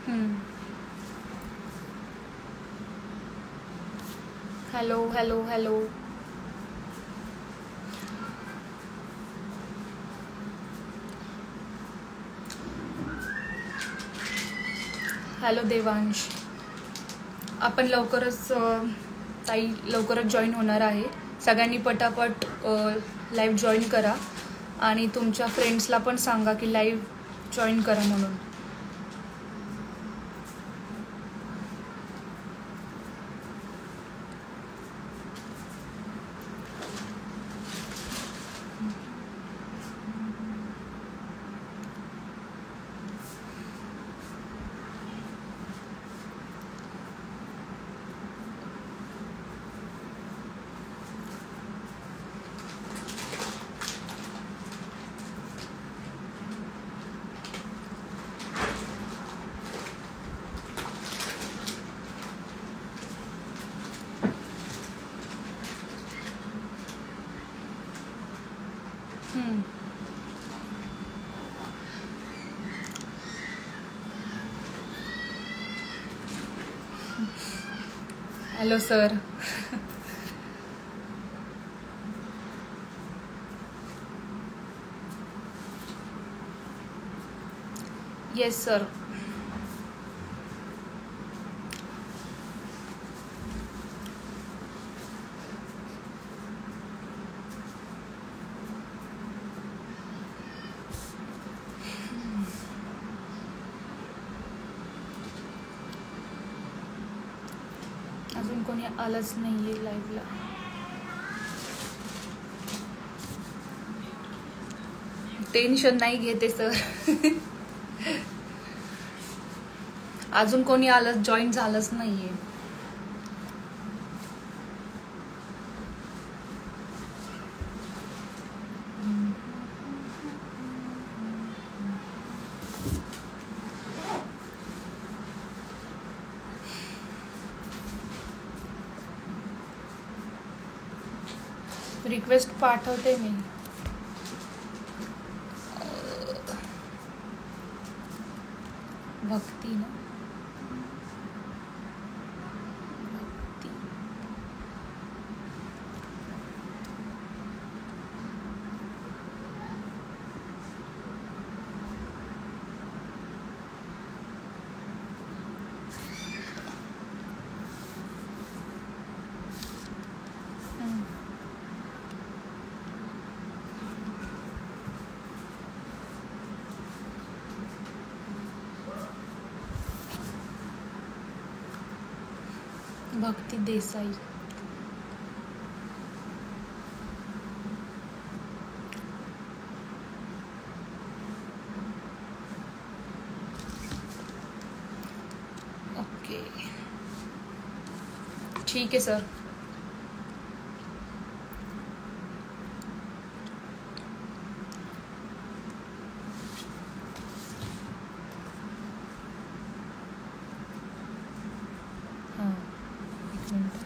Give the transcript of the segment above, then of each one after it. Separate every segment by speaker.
Speaker 1: हम्म. Hello hello hello. Hello Devansh. आपण लवकरच ताई लवकरच जॉईन होणार आहे. सगळ्यांनी पटापट लाईव्ह जॉईन करा आणि तुमच्या फ्रेंड्सला पण सांगा की लाईव्ह जॉईन करा म्हणून. Hello sir. Yes sir. अजून कोणी आलंच नाही आहे लाईव्हला. टेन्शन नाही घेते सर. अजून कोणी आलं जॉईन झालंच नाहीये. रिक्वेस्ट पाठवते मी. भक्ती ना. भक्ती. भक्ती देसाई. ओके ठीक है सर. हाँ एक मिनट.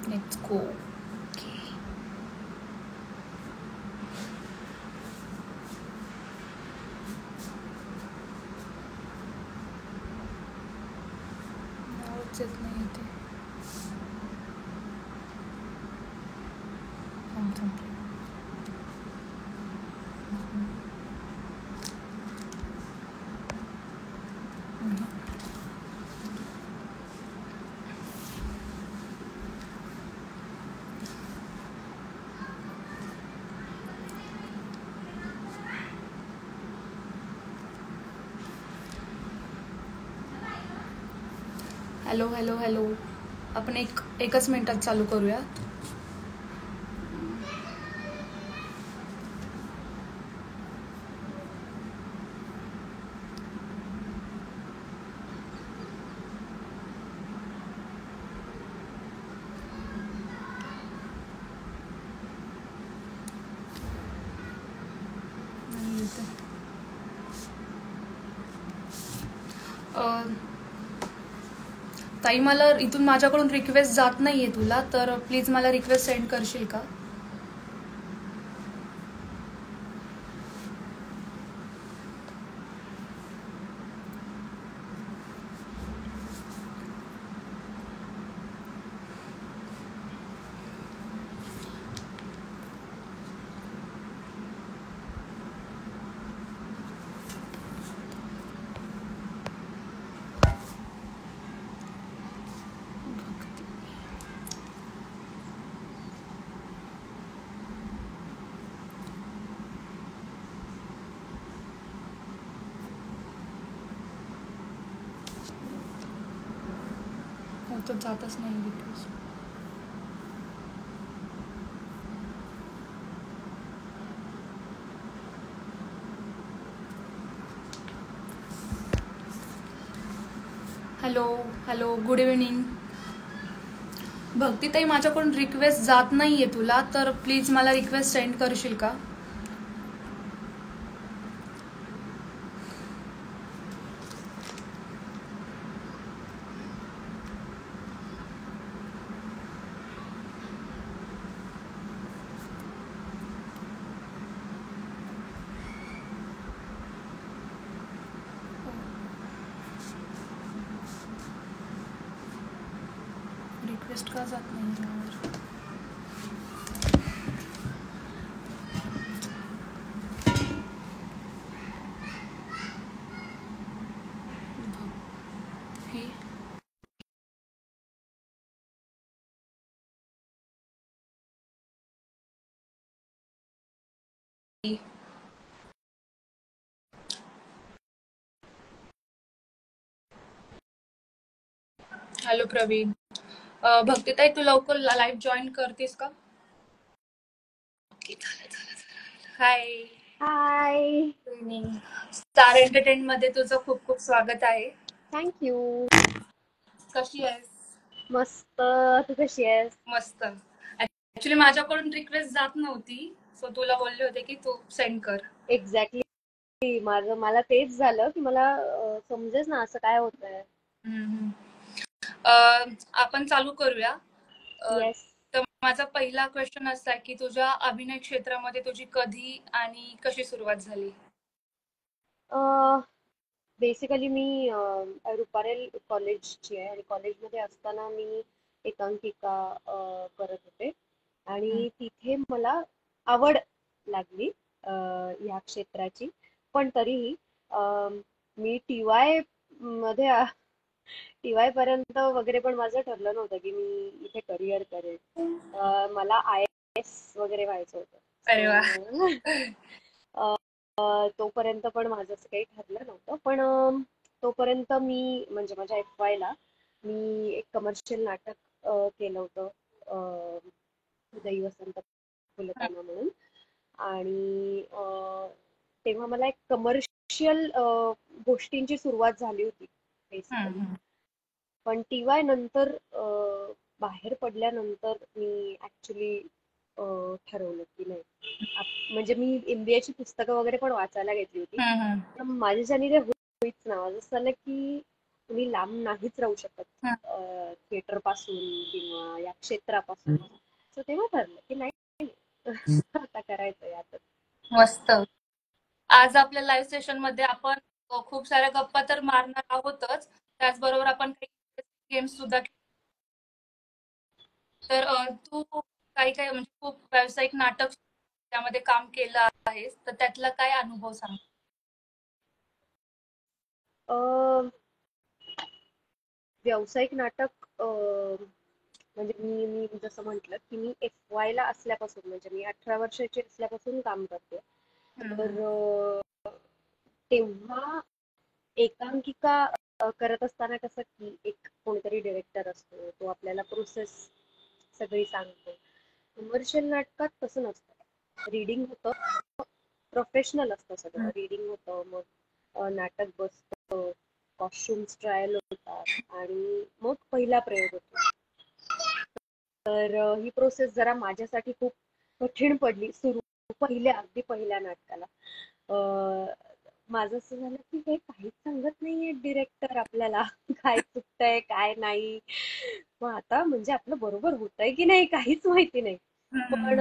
Speaker 1: Let's go. नावच येत नाही ते. Hello hello hello. आपण एकच मिनिटात चालू करूया. ताई, मला इथून माझ्याकडून रिक्वेस्ट जात नाहीये तुला, तर प्लीज मला रिक्वेस्ट सेंड करशील का? तो जातच नाही request. Hello hello, good evening. भक्तीताई, माझ्याकडून रिक्वेस्ट जात नाहीये तुला, तर प्लीज मला रिक्वेस्ट सेंड करशील का? रिक्वेस्ट का जात नाही यार? हे हॅलो प्रवीण. भक्तीताई, तू लवकर लाईव्ह जॉईन करतेस का? Hi.
Speaker 2: Hi.
Speaker 1: Good evening. Star entertain मध्ये तुझं खूप खूप स्वागत आहे.
Speaker 2: थँक्यू.
Speaker 1: कशी आहेस?
Speaker 2: मस्त. तू कशी आहेस?
Speaker 1: मस्त. ऍक्च्युली माझ्याकडून रिक्वेस्ट जात नव्हती, सो तुला बोलले होते की तू सेंड कर.
Speaker 2: एक्झॅक्टली. मला तेच झालं की मला समजेच ना असं काय होतंय.
Speaker 1: आपण चालू करूया.
Speaker 2: येस.
Speaker 1: तर माझा पहिला क्वेश्चन असा आहे की तुझ्या अभिनय क्षेत्रामध्ये तुझी कधी आणि कशी सुरुवात झाली?
Speaker 2: बेसिकली मी रुपारेल कॉलेजची आहे आणि कॉलेजमध्ये असताना मी एकांकिका करत होते आणि तिथे मला आवड लागली ह्या क्षेत्राची. पण तरीही मी टी मध्ये पर्यंत वगैरे पण माझं ठरलं नव्हतं की मी इथे करिअर करेन. मला IAS वगैरे व्हायचं होतं.
Speaker 1: अरे वा.
Speaker 2: तोपर्यंत पण माझं असं काही ठरलं नव्हतं. पण तोपर्यंत मी म्हणजे माझ्या FY ला मी एक कमर्शियल नाटक केलं होतं, उदयी वसंत फुलताना म्हणून. आणि तेव्हा मला एक कमर्शियल गोष्टींची सुरुवात झाली होती बेसिकली. पण TY नंतर बाहेर पडल्यानंतर मी ऍक्च्युली ठरवलं की नाही, म्हणजे मी MBA ची पुस्तकं वगैरे पण वाचायला घेतली होती. पण माझ्याच्यानी ते होईच ना. असं झालं की तुम्ही लांब नाहीच राहू शकत थिएटर पासून किंवा या क्षेत्रापासून. सो तेव्हा ठरलं की नाही, आता करायचं यात.
Speaker 1: मस्त. आज आपल्या लाईव्ह सेशन मध्ये आपण खूप साऱ्या गप्पा तर मारणार आहोतच, त्याचबरोबर आपण काही गेम्स सुद्धा. तर तू काही काही म्हणजे खूप व्यावसायिक नाटक त्यामध्ये काम केलं आहेस, तर त्यातला काय अनुभव सांग?
Speaker 2: व्यावसायिक नाटक म्हणजे मी जसं म्हटलं की मी FY ला असल्यापासून, म्हणजे मी 18 वर्षाची असल्यापासून काम करते. तर तेव्हा एकांकिका करत असताना कसं की एक कोणीतरी डिरेक्टर असतो, तो आपल्याला प्रोसेस सगळी सांगतो. कमर्शियल नाटकात तसं नसतं. रीडिंग होतं, प्रोफेशनल असतं सगळं. रीडिंग होतं, मग नाटक बसतं, कॉस्ट्युम्स ट्रायल होतात आणि मग पहिला प्रयोग होतो. तर ही प्रोसेस जरा माझ्यासाठी खूप कठीण पडली अगदी पहिल्या नाटकाला. माझं असं झालं की हे काहीच सांगत नाहीये डिरेक्टर आपल्याला काय चुकतंय काय नाही. मग आता म्हणजे आपलं बरोबर होतंय की नाही काहीच माहिती नाही. पण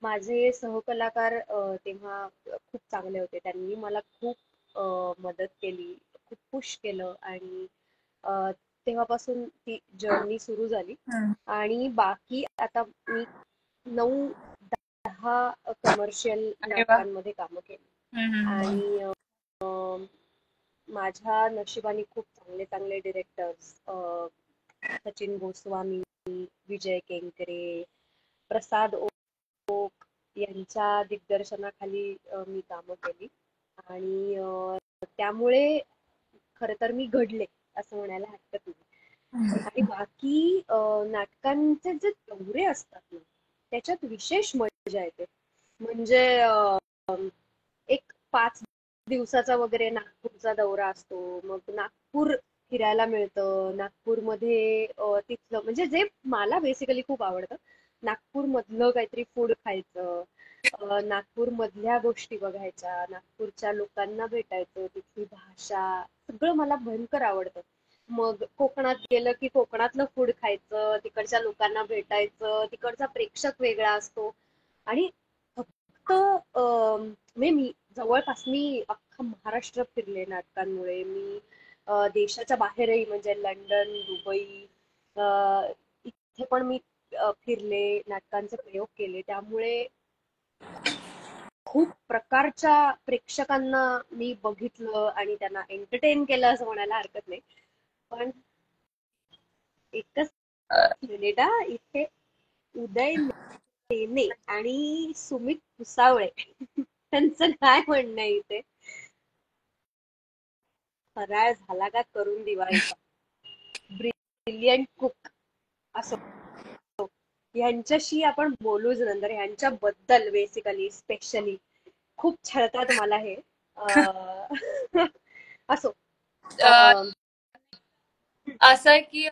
Speaker 2: माझे सहकलाकार तेव्हा खूप चांगले होते. त्यांनी मला खूप मदत केली, खूप पुश केलं आणि अ, तेव्हापासून ती जर्नी सुरू झाली. आणि बाकी आता मी 9-10 कमर्शियल
Speaker 1: अरे वा.
Speaker 2: नाटकांमध्ये कामं केली. आणि माझ्या नशिबाने खूप चांगले चांगले डिरेक्टर्स, सचिन गोस्वामी, विजय केंकरे, प्रसाद ओक यांच्या दिग्दर्शनाखाली मी कामं केली. आणि त्यामुळे खरं तर मी घडले असं म्हणायला हरकत नाही. आणि बाकी नाटकांचे जे दौरे असतात ना त्याच्यात विशेष मजा येते. म्हणजे एक 5 दिवसाचा वगैरे नागपूरचा दौरा असतो. मग नागपूर फिरायला मिळतं. नागपूरमध्ये तिथलं म्हणजे जे मला बेसिकली खूप आवडतं, नागपूरमधलं काहीतरी फूड खायचं, नागपूरमधल्या गोष्टी बघायच्या, नागपूरच्या लोकांना भेटायचं, तिथली भाषा, सगळं मला भयंकर आवडतं. मग कोकणात गेलं की कोकणातलं फूड खायचं, तिकडच्या लोकांना भेटायचं, तिकडचा प्रेक्षक वेगळा असतो. आणि फक्त म्हणजे मी जवळपास मी अख्खा महाराष्ट्र फिरले नाटकांमुळे. मी देशाच्या बाहेरही म्हणजे लंडन, दुबई, अ, इथे पण मी फिरले, नाटकांचे प्रयोग केले. त्यामुळे खूप प्रकारच्या प्रेक्षकांना मी बघितलं आणि त्यांना एंटरटेन केलं असं म्हणायला हरकत नाही. पण एकच मिनिट हा, इथे उदय लेने आणि सुमित कुसावळे त्यांचं काय म्हणणं आहे इथे? फराळ झाला का करून दिवाळीचा? ब्रिलियंट कुक असो, ह्यांच्याशी आपण बोलूच नंतर. ह्यांच्याबद्दल बेसिकली स्पेशली खूप छळतात मला हे. असो. अं,
Speaker 1: असं आहे की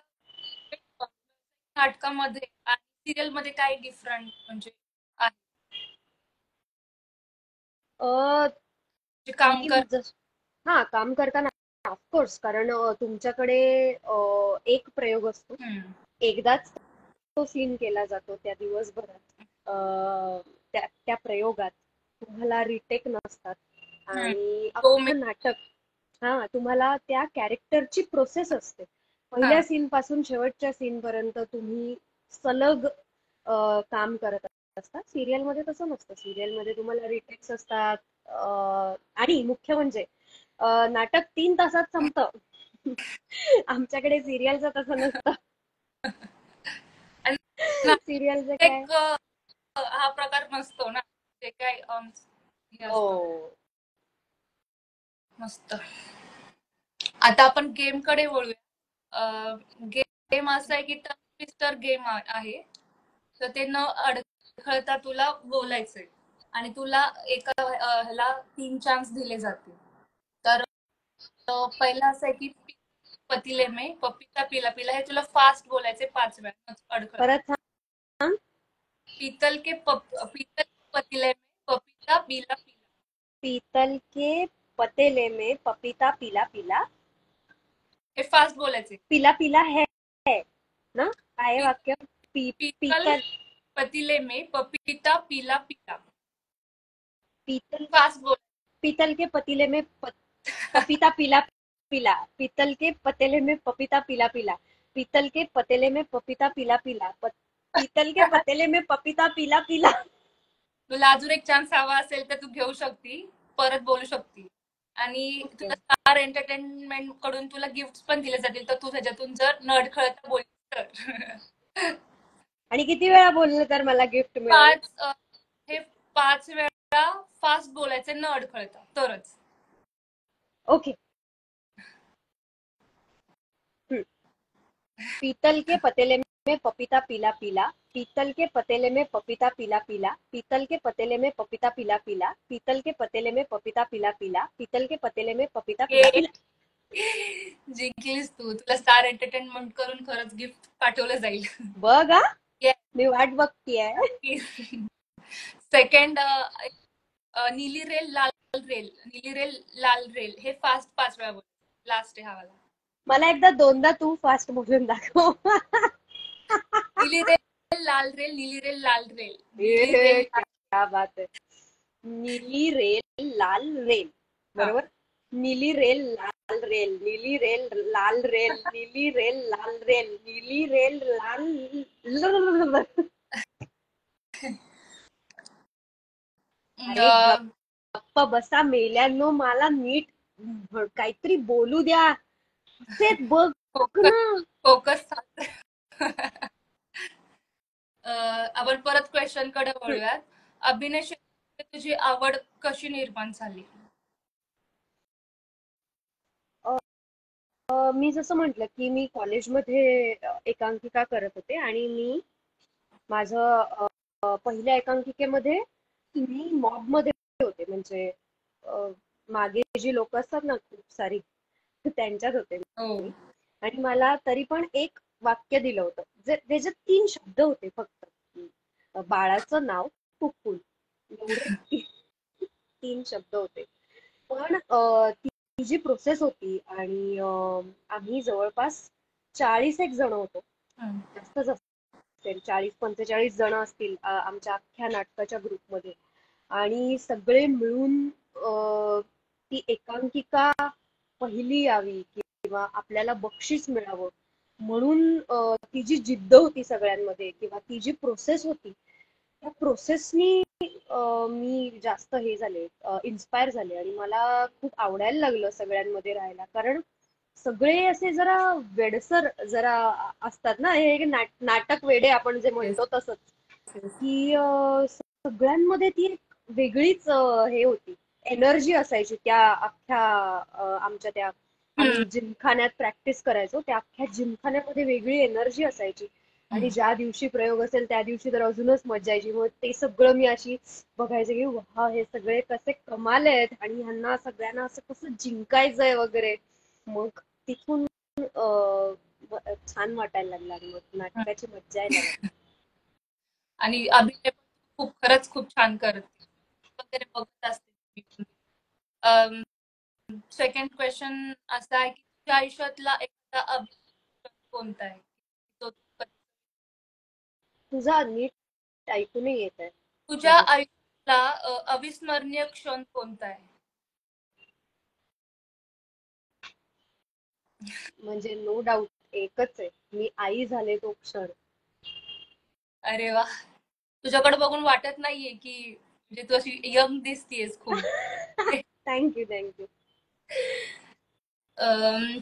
Speaker 1: नाटकामध्ये आणि सिरियल मध्ये काय डिफरंट म्हणजे आहे?
Speaker 2: अं,
Speaker 1: जे काम
Speaker 2: मी
Speaker 1: कर.
Speaker 2: हा काम करताना ऑफकोर्स, कारण तुमच्याकडे एक प्रयोग असतो, एकदाच तो सीन केला जातो त्या दिवसभरात. त्या प्रयोगात तुम्हाला रिटेक नसतात. आणि
Speaker 1: तो मी
Speaker 2: अख्खं नाटक, हा, तुम्हाला त्या कॅरेक्टरची प्रोसेस असते. पहिल्या सीन पासून शेवटच्या सीन पर्यंत तुम्ही सलग काम करत असता. सिरियल मध्ये तसं नसतं. सिरियल मध्ये तुम्हाला रिटेक्स असतात. आणि मुख्य म्हणजे नाटक 3 तासात संपतं. आमच्याकडे सिरियलचं तसं नसतं. सिरियलचं काय?
Speaker 1: एक हा प्रकार नसतो ना, ते काय हे
Speaker 2: हो.
Speaker 1: असतं. मस्त. आता आपण गेम कडे वळूया. गेम असा आहे की ट्विस्टर गेम आहे. तर ते न अडखळता तुला बोलायचंय आणि तुला एका ह्याला 3 चान्स दिले जातील. तर पहिला असं आहे की पतीले में पपीता पिला पिला, हे तुला फास्ट बोलायचे 5 वेळा अडखळत.
Speaker 2: परत सांग.
Speaker 1: पीतल के पतीले में पपीता पिला पिला.
Speaker 2: पीतल के पतेले में पपीता पिला पिला.
Speaker 1: हे फास्ट बोलायचे.
Speaker 2: पिला पिला है ना? काय आहे वाक्य?
Speaker 1: पीतल
Speaker 2: पीतल
Speaker 1: पतीले में पपीता पिला पिला.
Speaker 2: पीतल
Speaker 1: फास्ट बोल.
Speaker 2: पीतल के पतीले में पपीता पिला पिला. पीतल के पतेले में पपीता पिला पिला. पीतल के पतेले में पपीता पिला पिला. पीतल के पतेले में पपीता पिला पिला.
Speaker 1: तुला अजून एक चान्स हवा असेल तर तू घेऊ शकती, परत बोलू शकती. आणि
Speaker 2: ओके.
Speaker 1: तुला स्टार एंटरटेनमेंट कडून तुला गिफ्ट पण दिले जातील, तर तू त्याच्यातून जर नडखळत बोलली तर.
Speaker 2: आणि किती वेळा बोललं तर मला गिफ्ट मिळेल?
Speaker 1: पाच हे 5 वेळा फास्ट बोलायचे न अडखळता तरच.
Speaker 2: ओके. पीतल के पतेले में पपीता पीला पीला. पीतल के पतेले में पपीता पीला पीला. पीतल के पतेले में पपीता पीला पीला. पीतल के पतेले में पपीता पीला पीला. पीतल के पतेले में पपीता पीला पीला.
Speaker 1: जिंकलीस तू. तुला स्टार एंटरटेनमेंट करून खरंच गिफ्ट पाठवलं जाईल.
Speaker 2: बघ हा, मी वाट बघतीये.
Speaker 1: सेकंड नीली रेल लाल रेल, नीली रेल लाल रेल, हे फास्ट 5 वेळा बोल. लास्ट आहे हा वाला.
Speaker 2: मला एकदा दोनदा तू फास्ट बोलून दाखव.
Speaker 1: नीली रेल लाल रेल, नीली रेल लाल रेल, नीली
Speaker 2: ये
Speaker 1: रेल
Speaker 2: क्या बात है. नीली रेल लाल रेल,
Speaker 1: हा.
Speaker 2: बरोबर. नीली रेल लाल रेल, नीली रेल लाल रेल, नीली रेल लाल रेल, नीली रेल लाल. अरे
Speaker 1: अं,
Speaker 2: गप्प बसा मेल्यानो, मला नीट काहीतरी बोलू द्या. ते बघ
Speaker 1: फोकस
Speaker 2: ना.
Speaker 1: फोकस. आपण परत क्वेश्चन कडे वळूयात. अभिनय क्षेत्रात तुझी आवड कशी निर्माण झाली?
Speaker 2: मी जसं म्हटलं की मी कॉलेजमध्ये एकांकिका करत होते आणि मी माझं पहिल्या एकांकिकेमध्ये मी मॉब मध्ये होते, म्हणजे अ, मागे जी लोक असतात ना खूप सारी, त्यांच्यात होते
Speaker 1: हो.
Speaker 2: मी. आणि मला तरी पण एक वाक्य दिलं होतं, जे त्याच्यात 3 शब्द होते फक्त. बाळाचं नाव कुकुल, एवढे 3 शब्द होते. पण ती जी प्रोसेस होती आणि आम्ही जवळपास 40 एक जण होतो,
Speaker 1: हम्म.
Speaker 2: जास्तच असतील, 40-45 जण असतील आमच्या अख्ख्या नाटकाच्या ग्रुपमध्ये. आणि सगळे मिळून ती एकांकिका पहिली यावी किंवा आपल्याला बक्षीस मिळावं म्हणून ती जी जिद्द होती सगळ्यांमध्ये किंवा ती जी प्रोसेस होती, त्या प्रोसेसनी मी जास्त हे झाले, इन्स्पायर झाले आणि मला खूप आवडायला लागलं सगळ्यांमध्ये राहायला. कारण सगळे असे जरा वेडसर जरा असतात ना, हे नाटक वेडे आपण जे
Speaker 1: Yes,
Speaker 2: म्हणतो तसंच,
Speaker 1: yes.
Speaker 2: की सगळ्यांमध्ये ती एक वेगळीच हे होती, एनर्जी असायची त्या अख्ख्या आमच्या त्या,
Speaker 1: हम्म.
Speaker 2: आम्ही जिमखान्यात प्रॅक्टिस करायचो त्या अख्ख्या जिमखान्यामध्ये वेगळी एनर्जी असायची. आणि ज्या दिवशी प्रयोग असेल त्या दिवशी तर अजूनच मजा यायची. मग ते सगळं मी अशी बघायचे की वा, हे सगळे कसे कमाल आहेत आणि ह्यांना सगळ्यांना असं कसं जिंकायचंय वगैरे. मग तिथून छान वाटायला लागलं आणि मग नाटकाची मज्जा यायला लागली.
Speaker 1: आणि अभिनय पण खूप, खरंच खूप छान करते वगैरे बघत असते. सेकंड क्वेश्चन असा आहे की तुझ्या आयुष्यातला एखादा अभिनय कोणता आहे? तो
Speaker 2: तुझा नीट ऐकू नाही येत आहे
Speaker 1: तुझ्या
Speaker 2: मध्ये.
Speaker 1: आयुष्यातला अविस्मरणीय क्षण कोणता आहे?
Speaker 2: म्हणजे नो डाऊट एकच आहे, मी आई झाले तो क्षण.
Speaker 1: अरे वा, तुझ्याकडे बघून वाटत नाहीये की म्हणजे तू अशी यंग दिसतीयस खूप.
Speaker 2: Thank you thank you.
Speaker 1: अम,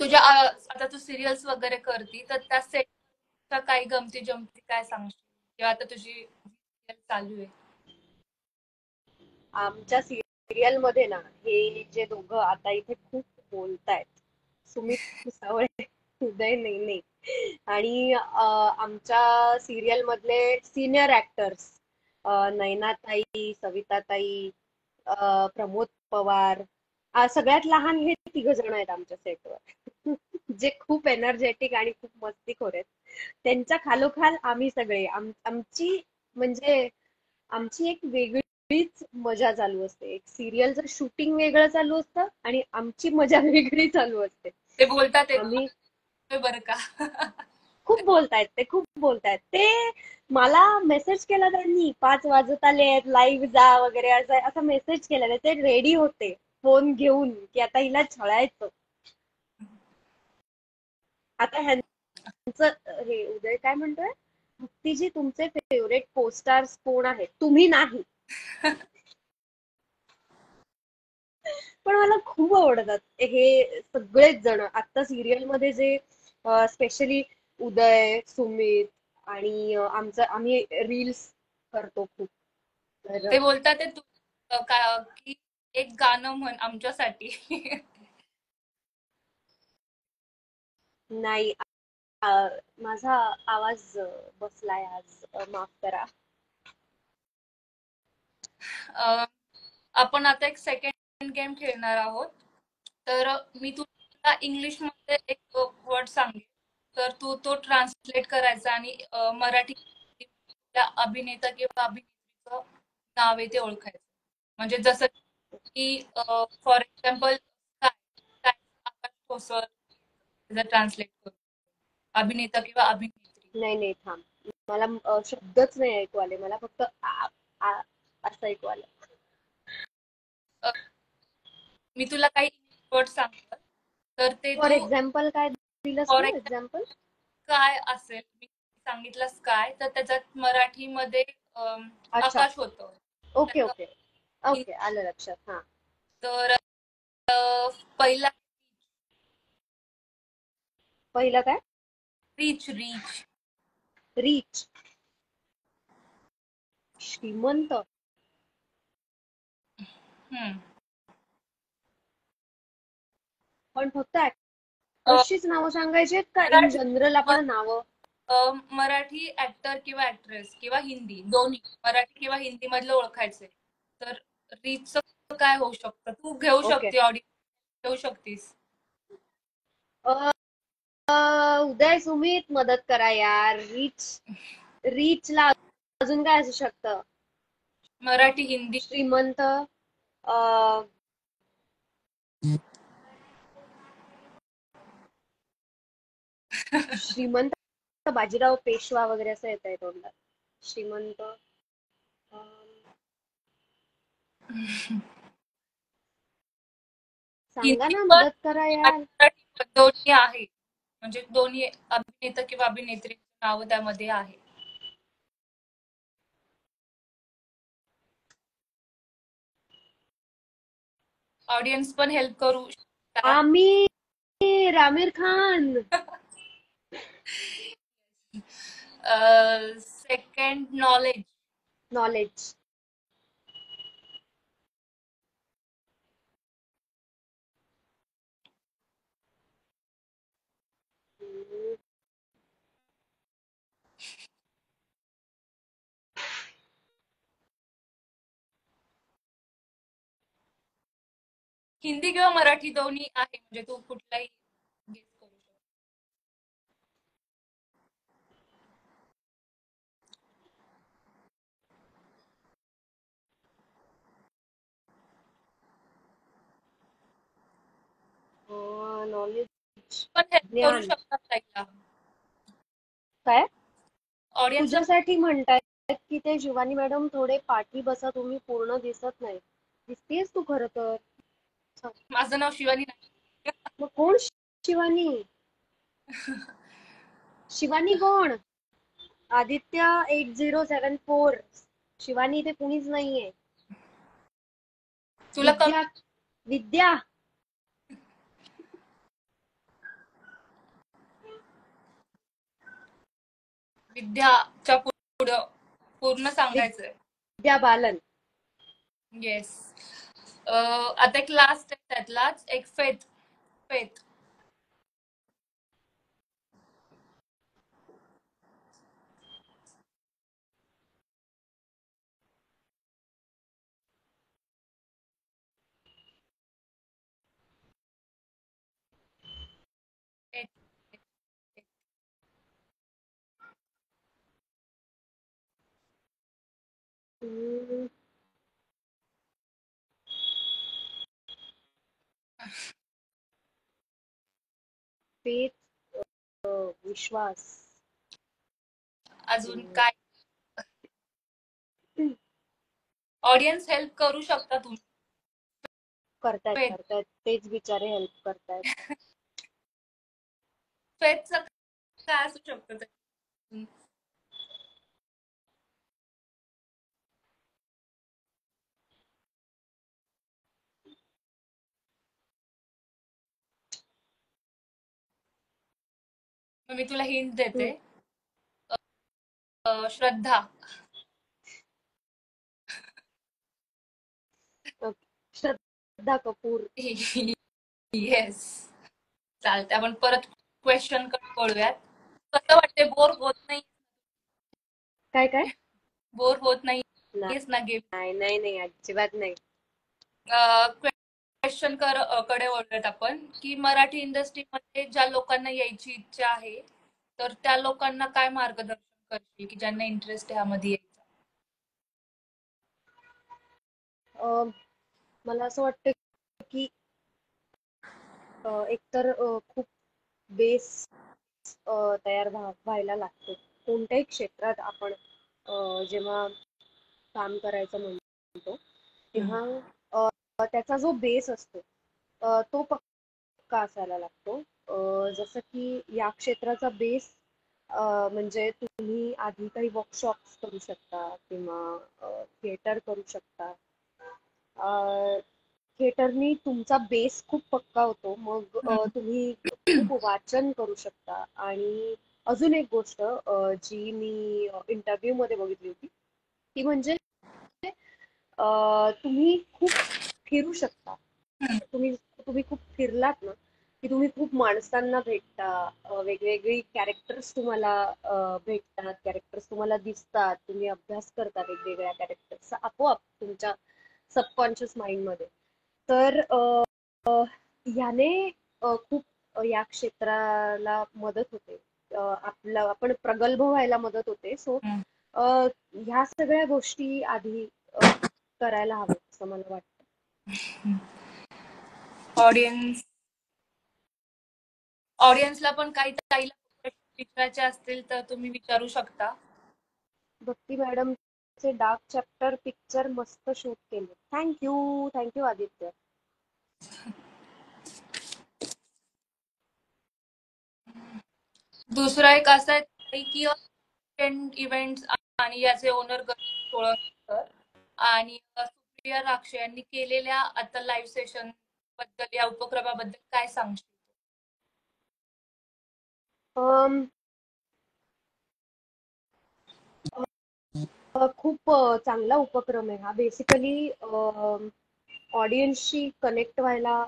Speaker 1: तुझ्या आता तू सिरियल्स वगैरे करती, तर त्या सेटच्या काही गमती जमती काय सांगशील? किंवा आता तुझी serial चालू आहे.
Speaker 2: आमच्या सिरियल मध्ये ना हे जे दोघं आता इथे खूप बोलतायत, सुमित कुसावळे, उदय नैने, आणि आमच्या सिरियल मधले सिनियर ऍक्टर्स नयनाताई, सविताताई, प्रमोद पवार, सगळ्यात लहान हे 3 जण आहेत आमच्या सेटवर. जे खूप एनर्जेटिक आणि खूप मस्तीखोर आहेत. त्यांच्या खालोखाल आम्ही सगळे, आमची म्हणजे आमची एक वेगळीच मजा चालू असते. एक सिरियलचं शूटिंग वेगळं चालू असतं आणि आमची मजा वेगळी चालू असते.
Speaker 1: ते बोलतात
Speaker 2: आम्ही
Speaker 1: ते बरं का.
Speaker 2: खूप बोलतायत, ते खूप बोलतायत. ते मला मेसेज केला त्यांनी 5 वाजत आले आहेत, लाईव्ह जा वगैरे, असं असा मेसेज केला. ते रेडी होते फोन घेऊन की आता हिला छळायचं. आता ह्यांचं हे उदय काय म्हणतोय, भक्तीजी तुमचे फेवरेट पोस्टार्स कोण आहेत? तुम्ही नाही, पण मला खूप आवडतात हे सगळेच जण. आता सिरियल मध्ये जे स्पेशली उदय, सुमित आणि आमचं, आम्ही रील्स करतो खूप. तर
Speaker 1: ते बोलतात ते तू की एक गाणं म्हण आमच्यासाठी.
Speaker 2: नाही, माझा आवाज बसलाय आज, माफ करा.
Speaker 1: आपण आता एक सेकंड गेम खेळणार आहोत. तर मी तुला इंग्लिश मध्ये एक वर्ड सांगेन, तर तू तो ट्रान्सलेट करायचा आणि मराठी अभिनेता किंवा अभिनेत्रीचं नाव आहे ते ओळखायचं. म्हणजे जसं की फॉर एक्झाम्पल काय काय आकाश कोसर त्याचा ट्रान्सलेट करू अभिनेता किंवा अभिनेत्री.
Speaker 2: नाही नाही थांब, मला शब्दच नाही ऐकू आले, मला फक्त आ असं ऐकू आलं.
Speaker 1: अ, मी तुला काही वर्ड सांगतो तर ते
Speaker 2: फॉर
Speaker 1: तू
Speaker 2: एक्झाम्पल काय दिलंस
Speaker 1: फॉर
Speaker 2: तू
Speaker 1: एक्झाम्पल
Speaker 2: एक्झाम्पल?
Speaker 1: काय असेल मी सांगितलंस काय तर त्याच्यात मराठीमध्ये
Speaker 2: अच्छा,
Speaker 1: आकाश होतं.
Speaker 2: ओके ओके
Speaker 1: हिंदी
Speaker 2: ओके, आलं लक्षात. हा,
Speaker 1: तर पहिला
Speaker 2: पहिलं काय?
Speaker 1: Reach reach.
Speaker 2: रीच. श्रीमंत.
Speaker 1: हम्म.
Speaker 2: पण फक्त ऍक्ट्रेसचीच नावं सांगायची आहेत का इन
Speaker 1: मराठी
Speaker 2: जनरल आपण नावं?
Speaker 1: मराठी ऍक्टर किंवा ऍक्ट्रेस किंवा हिंदी दोन्ही मराठी किंवा हिंदी मधलं ओळखायचे तर रीचचं काय होऊ शकतं तू घेऊ
Speaker 2: ओके.
Speaker 1: शकते ऑडिओ घेऊ शकतीस.
Speaker 2: उदय सुमित मदत करा यार. रीच ला अजून काय असू शकतं?
Speaker 1: मराठी हिंदी
Speaker 2: श्रीमंत. श्रीमंत बाजीराव पेशवा वगैरे असं येत आहे तोंडात. श्रीमंत. सांगा
Speaker 1: हिंदी
Speaker 2: ना,
Speaker 1: पण
Speaker 2: मदत करा
Speaker 1: आणि
Speaker 2: यार.
Speaker 1: मराठी पण दोन्ही आहे म्हणजे दोन्ही अभिनेता किंवा अभिनेत्री नाव त्यामध्ये आहे. ऑडियन्स पण हेल्प करू शकतात.
Speaker 2: Aamir Khan.
Speaker 1: Second knowledge.
Speaker 2: Knowledge.
Speaker 1: Hindi किंवा मराठी दोन्ही आहे म्हणजे तू कुठलाही गेस करू शकतो.
Speaker 2: नॉलेज.
Speaker 1: पण हेल्प करू
Speaker 2: ज्ञान.
Speaker 1: शकतात ताईला.
Speaker 2: काय?
Speaker 1: ऑडियन्सला
Speaker 2: तुझ्यासाठी म्हणतायत की ते शिवानी मॅडम थोडे पाठी बसा, तुम्ही पूर्ण दिसत नाही. दिसतेस तू खरं तर.
Speaker 1: माझं नाव शिवानी नाही.
Speaker 2: मग कोण शिवानी? शिवानी कोण? आदित्य 8074. शिवानी इथे कुणीच नाहीये.
Speaker 1: तुला
Speaker 2: विद्या. विद्या.
Speaker 1: विद्याच्या पुढं पूर्ण सांगायचंय.
Speaker 2: विद्या बालन.
Speaker 1: येस. आता एक लास्ट आहे त्यातलाच एक फेथ. फेथ.
Speaker 2: हम्म, फेथ. विश्वास.
Speaker 1: अजून काय ऑडियन्स हेल्प करू शकता तुम्ही.
Speaker 2: करतायत
Speaker 1: फेथ.
Speaker 2: करतायत तेच बिचारे हेल्प करतायत.
Speaker 1: फेथचं काय असू शकतं ते? मग मी तुला हिंट देते. श्रद्धा.
Speaker 2: श्रद्धा कपूर.
Speaker 1: येस. चालते आपण परत क्वेश्चन कडे वळूयात. कसं वाटते बोर होत नाही?
Speaker 2: काय काय?
Speaker 1: बोर होत नाही येस ना गेम.
Speaker 2: नाही नाही नाही, अजिबात नाही.
Speaker 1: क्वेश्चन कडे वळूयात आपण की मराठी इंडस्ट्रीमध्ये ज्या लोकांना यायची इच्छा आहे तर त्या लोकांना काय मार्गदर्शन करशील की ज्यांना इंटरेस्ट आहे यामध्ये यायचा.
Speaker 2: मला असं वाटतं की एकतर खूप बेस तयार व्हायला लागतो. कोणत्याही क्षेत्रात आपण जेव्हा काम करायचं म्हणतो तेव्हा त्याचा जो बेस असतो तो पक्का असायला लागतो. जसं की या क्षेत्राचा बेस म्हणजे तुम्ही आधी काही वर्कशॉप्स करू शकता किंवा थिएटर करू शकता. थिएटरनी तुमचा बेस खूप पक्का होतो. मग तुम्ही खूप वाचन करू शकता. आणि अजून एक गोष्ट जी मी इंटरव्ह्यू मध्ये बघितली होती ती म्हणजे तुम्ही खूप फिरू शकता. तुम्ही तुम्ही खूप फिरलात ना की तुम्ही खूप माणसांना भेटता. वेगवेगळी कॅरेक्टर्स तुम्हाला भेटतात, कॅरेक्टर्स तुम्हाला दिसतात, तुम्ही अभ्यास करता वेगवेगळ्या कॅरेक्टर्सचा आपोआप तुमच्या सबकॉन्शियस माइंड मध्ये. तर ह्याने खूप या क्षेत्राला मदत होते. आपण प्रगल्भ व्हायला मदत होते. सो ह्या सगळ्या गोष्टी आधी करायला हव्यात असं मला वाटतं.
Speaker 1: ऑडियन्सला पण काही ताईला प्रश्न विचारायचे असतील तर तुम्ही विचारू शकता.
Speaker 2: भक्ती मॅडमचे डार्क चॅप्टर पिक्चर मस्त शूट केले. थँक्यू आदित्य.
Speaker 1: दुसरा एक असा आहे की इव्हेंट्स आणि याचे ओनर सोळंकर आणि सुप्रिया राक्षे यांनी केलेल्या आता लाईव्ह सेशन बद्दल, या उपक्रमाबद्दल काय सांगशील?
Speaker 2: अम, खूप चांगला उपक्रम आहे हा. बेसिकली ऑडियन्सशी कनेक्ट व्हायला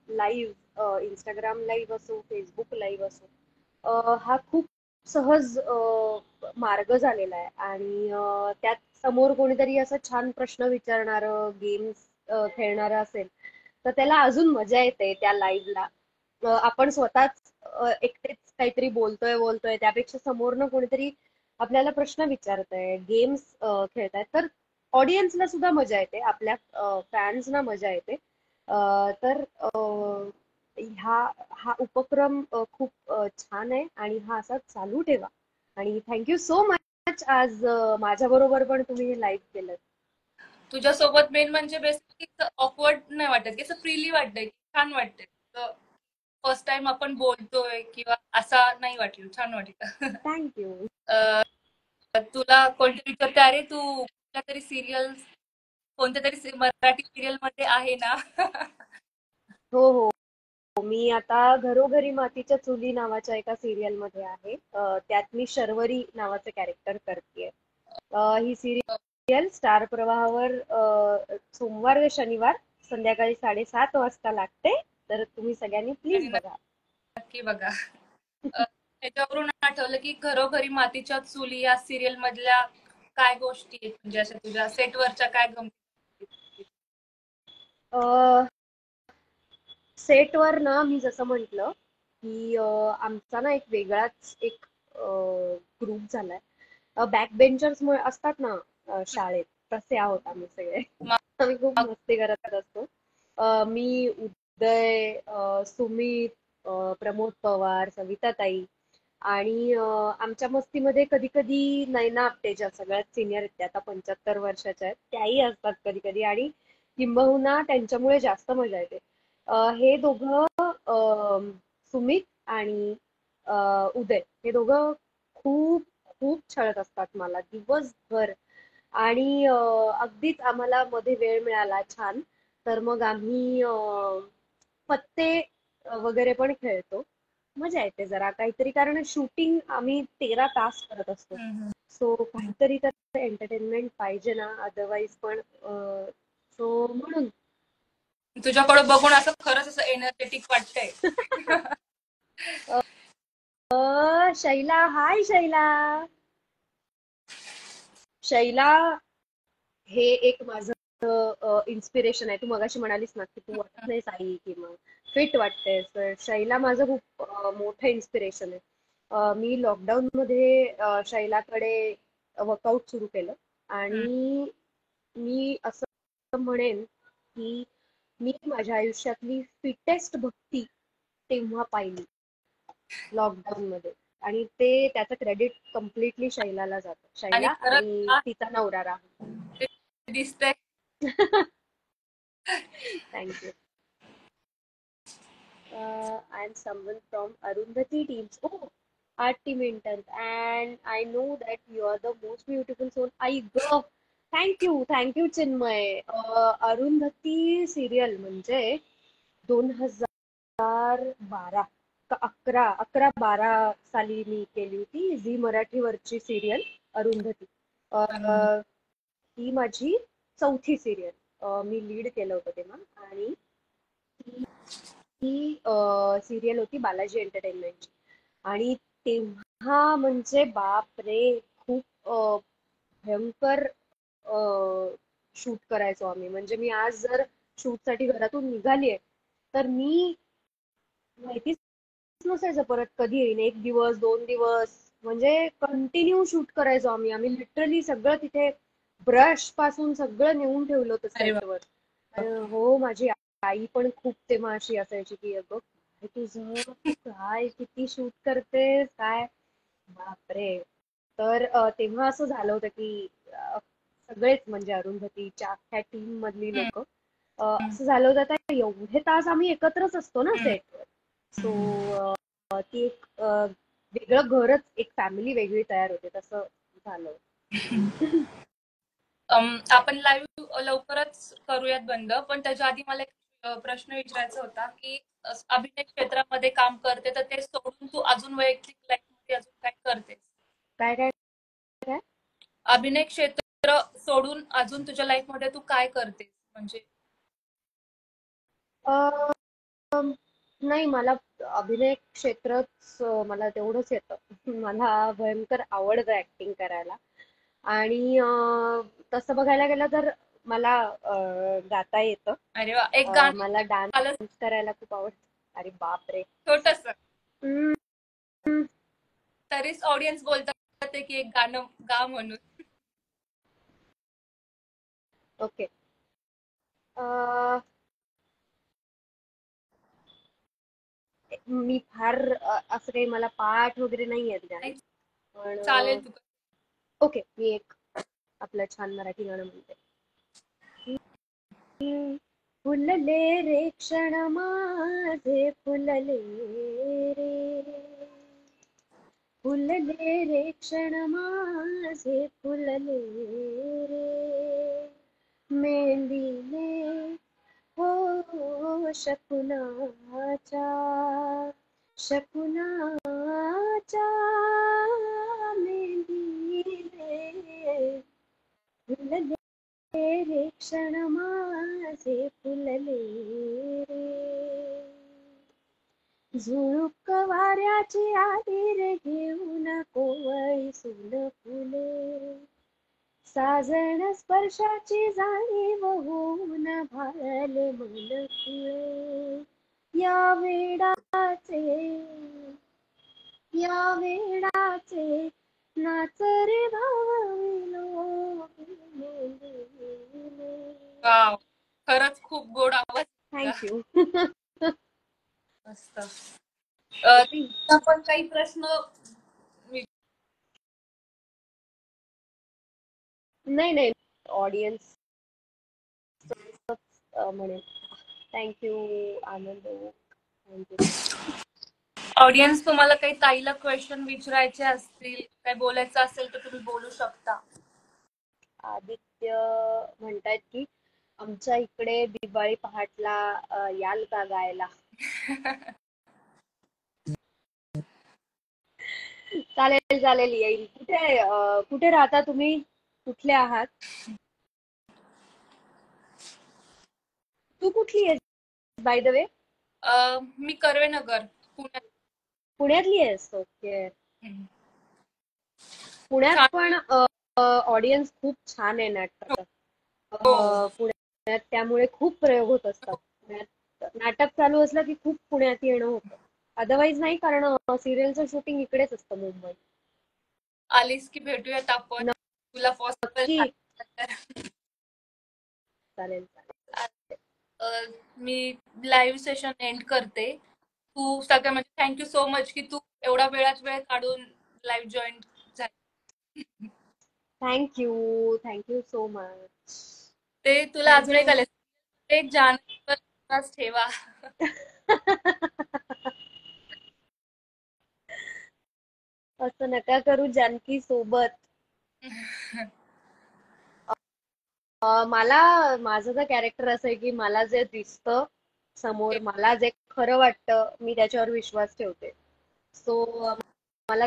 Speaker 2: लाईव्ह इंस्टाग्राम लाईव्ह असो, फेसबुक लाईव्ह असो, हा खूप सहज मार्ग झालेला आहे. आणि त्यात समोर कोणीतरी असं छान प्रश्न विचारणारं, गेम्स खेळणारं असेल तर त्याला अजून मजा येते त्या लाईव्हला. आपण स्वतःच एकटेच काहीतरी बोलतोय त्यापेक्षा समोरनं कोणीतरी आपल्याला प्रश्न विचारतंय, गेम्स खेळतायत, तर ऑडियन्सला सुद्धा मजा येते, आपल्या फॅन्सना मजा येते. तर हा हा उपक्रम खूप छान आहे आणि हा असाच चालू ठेवा. आणि थँक्यू सो मच आज माझ्या बरोबर पण तुम्ही हे लाईव्ह केलं.
Speaker 1: तुझ्यासोबत मेन म्हणजे बेसिकली ऑकवर्ड नाही वाटत की, असं फ्रीली वाटतंय, छान वाटतंय. फर्स्ट टाइम आपण बोलतोय किंवा असा नाही वाटलं, छान वाटलं.
Speaker 2: थँक्यू.
Speaker 1: तुला कोणते विचारते, अरे तू कुठल्या तरी सिरियल, कोणत्या तरी मराठी सिरियल मध्ये आहे ना?
Speaker 2: हो. मी आता घरोघरी मातीच्या चुली नावाच्या एका सिरियल मध्ये आहे. त्यात मी शर्वरी नावाचं कॅरेक्टर करतेय. ही सिरियल स्टार प्रवाहावर सोमवार व शनिवार संध्याकाळी 7:30 वाजता लागते. तर तुम्ही सगळ्यांनी प्लीज बघा.
Speaker 1: नक्की बघा. त्याच्यावरून आठवलं की घरोघरी मातीच्या चुली या सिरियल मधल्या काय गोष्टी आहेत, म्हणजे अशा तुझ्या सेटवरच्या काय गमती?
Speaker 2: सेटवर ना मी जसं म्हंटल की आमचा ना एक वेगळाच एक ग्रुप झालाय. बॅक बेंचर्स असतात ना शाळेत, तसे आहोत आम्ही सगळे. आम्ही खूप मस्ती करत असतो. मी, उदय, सुमित, प्रमोद पवार, सविताताई आणि आमच्या मस्तीमध्ये कधी कधी नैना आपटे, ज्या सगळ्यात सिनियर आहेत, त्या आता 75 वर्षाच्या आहेत, त्याही असतात कधी कधी. आणि किंबहुना त्यांच्यामुळे जास्त मजा येते. हे दोघं सुमित आणि उदय, हे दोघं खूप खूप छळत असतात मला दिवसभर. आणि अगदीच आम्हाला मध्ये वेळ मिळाला छान तर मग आम्ही पत्ते वगैरे पण खेळतो. मजा येते जरा काहीतरी, कारण शूटिंग आम्ही 13 तास करत असतो. सो काहीतरी तर एंटरटेनमेंट पाहिजे ना, अदरवाईज पण सो म्हणून.
Speaker 1: तुझ्याकडे बघून असं खरंच असं एनर्जेटिक वाटतंय.
Speaker 2: शैला, हाय शैला. शैला हे एक माझं इन्स्पिरेशन आहे. तू मगाशी म्हणालीस ना की तू वाटत नाहीस आई किंवा फिट वाटतेस, तर शैला माझं खूप मोठं इन्स्पिरेशन आहे. मी लॉकडाऊन मध्ये शैलाकडे वर्कआउट सुरू केलं आणि मी असं म्हणेन की मी माझ्या आयुष्यातली फिटेस्ट भक्ती तेव्हा पाहिली लॉकडाऊन मध्ये. आणि ते त्याचं क्रेडिट कम्प्लिटली शैलाला जातं,
Speaker 1: आणि
Speaker 2: शैला
Speaker 1: खरंच
Speaker 2: आणि
Speaker 1: ना,
Speaker 2: तिचा नवरा राहुल.
Speaker 1: ते दिसतंय.
Speaker 2: Thank you. I am someone from Arundhati teams. Oh, art team intern, and I know that you are the most beautiful soul. I love. Thank you, Chinmay. Arundhati serial म्हणजे 2012 का 11-12 साली मी केली होती झी मराठीवरची सिरियल अरुंधती. ही माझी चौथी सिरियल मी लीड केलं होतं तेव्हा. आणि ही सिरियल होती बालाजी एंटरटेनमेंटची. आणि तेव्हा म्हणजे बाप रे, खूप भयंकर शूट करायचो आम्ही. म्हणजे मी आज जर शूट साठी घरातून निघालीये तर मी माहितीच नसायचं परत कधी येईन. 1 दिवस 2 दिवस म्हणजे कंटिन्यू शूट करायचो आम्ही. आम्ही लिटरली सगळं तिथे ब्रश पासून सगळं नेऊन ठेवलं होतं
Speaker 1: अरे वा.
Speaker 2: सेटवर. हो, माझी आई पण खूप तेव्हा अशी असायची की अगं काय तुझं, तू काय किती शूट करतेस काय. बापरे. तर तेव्हा असं झालं होतं की सगळेच म्हणजे अरुंधतीच्या अख्ख्या टीम मधली
Speaker 1: हम्म,
Speaker 2: लोक
Speaker 1: हम्म,
Speaker 2: असं झालं होतं आता एवढे तास आम्ही एकत्रच असतो ना
Speaker 1: हम्म.
Speaker 2: सेटवर. सो ती एक वेगळं घरच, एक फॅमिली वेगळी तयार होते तसं झालं.
Speaker 1: आपण लाईव्ह लवकरच करूयात बंद, पण त्याच्या आधी मला एक प्रश्न विचारायचा होता की अभिनय क्षेत्रामध्ये काम करते तर ते सोडून तू अजून वैयक्तिक लाईफ मध्ये अजून काय करतेस?
Speaker 2: काय काय काय
Speaker 1: अभिनय क्षेत्र सोडून अजून तुझ्या लाईफ मध्ये तू काय करतेस म्हणजे?
Speaker 2: नाही, मला अभिनय क्षेत्रच मला तेवढंच येतं. मला भयंकर आवडतं ऍक्टिंग करायला. आणि तसं बघायला गेलं तर मला गाता येतं.
Speaker 1: अरे वा, एक गाणं
Speaker 2: मला
Speaker 1: आलं
Speaker 2: डान्स करायला खूप आवडतं. अरे बापरे.
Speaker 1: छोटस,
Speaker 2: हम्म,
Speaker 1: तरीच ऑडियन्स बोलतात की एक गाणं गा म्हणून.
Speaker 2: ओके. मी फार असं काही मला पाठ वगैरे नाही येत गाणं.
Speaker 1: नाही,
Speaker 2: पण
Speaker 1: चालेल तू.
Speaker 2: ओके, मी एक आपलं छान मराठी गाणं म्हणते. फुलले रे क्षण माझे फुलले रे, फुलले रे क्षण माझे फुलले रे, मेंदीने हो शकुनाच्या, शकुनाच्या मेंदीने फुलले रे क्षण माझे फुलले रे, झुळूक वाऱ्याची आली रे घेऊन कोवळी सून फुले, साजण स्पर्शाची जाणीव होऊन भाळले मन खुळे, या वेडाचे, या वेडाचे नाच रे भावविलो.
Speaker 1: वाव, खरंच खूप गोड आवाज तुझा.
Speaker 2: थँक्यू.
Speaker 1: मस्त. पण काही प्रश्न
Speaker 2: नाही नाही, ऑडियन्स म्हणेन. थँक्यू आनंद, थँक्यू.
Speaker 1: ऑडियन्स तुम्हाला काही ताईला क्वेश्चन विचारायचे असतील, काय बोलायचं असेल तर तुम्ही बोलू शकता.
Speaker 2: आदित्य म्हणतायत की आमच्या इकडे दिवाळी पहाटला याल का गायला. चालेल चालेल, येईल. कुठे राहता तुम्ही, कुठले आहात? तू कुठली आहेस बाय द वे?
Speaker 1: मी कर्वे नगर, पुण्यात.
Speaker 2: पुण्यातली आहेस? ओके.
Speaker 1: हम्म.
Speaker 2: पुण्यात
Speaker 1: छान.
Speaker 2: पण ऑडियन्स खूप छान आहे नाटकाचा.
Speaker 1: हो,
Speaker 2: पुण्यात त्यामुळे खूप प्रयोग होत असतात. पुण्यात नाटक चालू असलं की खूप पुण्यात येणं होतं. अदरवाईज नाही, कारण सिरियलचं शूटिंग इकडेच असतं मुंबईत.
Speaker 1: आलीस की भेटूयात आपण, तुला पॉसिबल
Speaker 2: नक्की.
Speaker 1: झालं तर.
Speaker 2: चालेल चालेल.
Speaker 1: मी लाईव्ह सेशन एंड करते. तू सगळं म्हणजे थँक्यू सो मच की तू एवढा वेळ काढून लाईव्ह जॉईन झाली.
Speaker 2: Thank you so much.
Speaker 1: ते तुला अजून एक आले, एक जानकीवर विश्वास ठेवा.
Speaker 2: असं नका करू जानकी सोबत. मला माझं तर कॅरेक्टर असं आहे की मला जे दिसतं समोर, मला जे खरं वाटतं मी त्याच्यावर विश्वास ठेवते. सो मला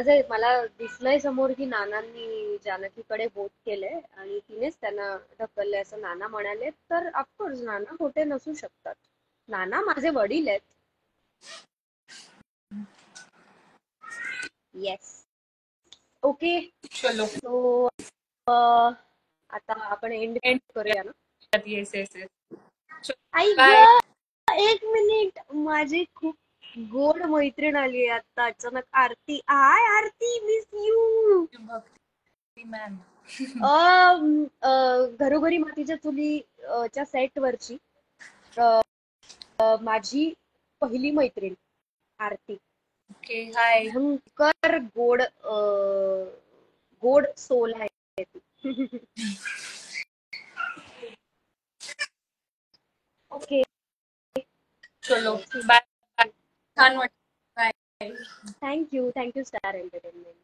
Speaker 2: दिसलंय समोर की नानांनी जानकीकडे बोट केलंय आणि तिनेच त्यांना ढकललंय असं नाना म्हणाले, तर ऑफकोर्स नाना खोटे नसू शकतात. नाना माझे वडील आहेत. येस. ओके.
Speaker 1: चलो
Speaker 2: सो आता आपण एंड
Speaker 1: एंड
Speaker 2: करूया ना.
Speaker 1: Yes yes yes.
Speaker 2: आई ग,
Speaker 1: बाय.
Speaker 2: एक मिनिट, माझी खूप गोड मैत्रीण आली आहे आता अचानक. आरती, हाय आरती, मिस यू.
Speaker 1: Bhakti ma'am.
Speaker 2: घरोघरी मातीच्या चुली च्या सेट वरची माझी पहिली मैत्रीण आरती.
Speaker 1: Okay hi.
Speaker 2: भयंकर गोड गोड सोल आहे ती. ओके.
Speaker 1: चलो बाय. छान वाटलं. बाय.
Speaker 2: Thank you star entertainment.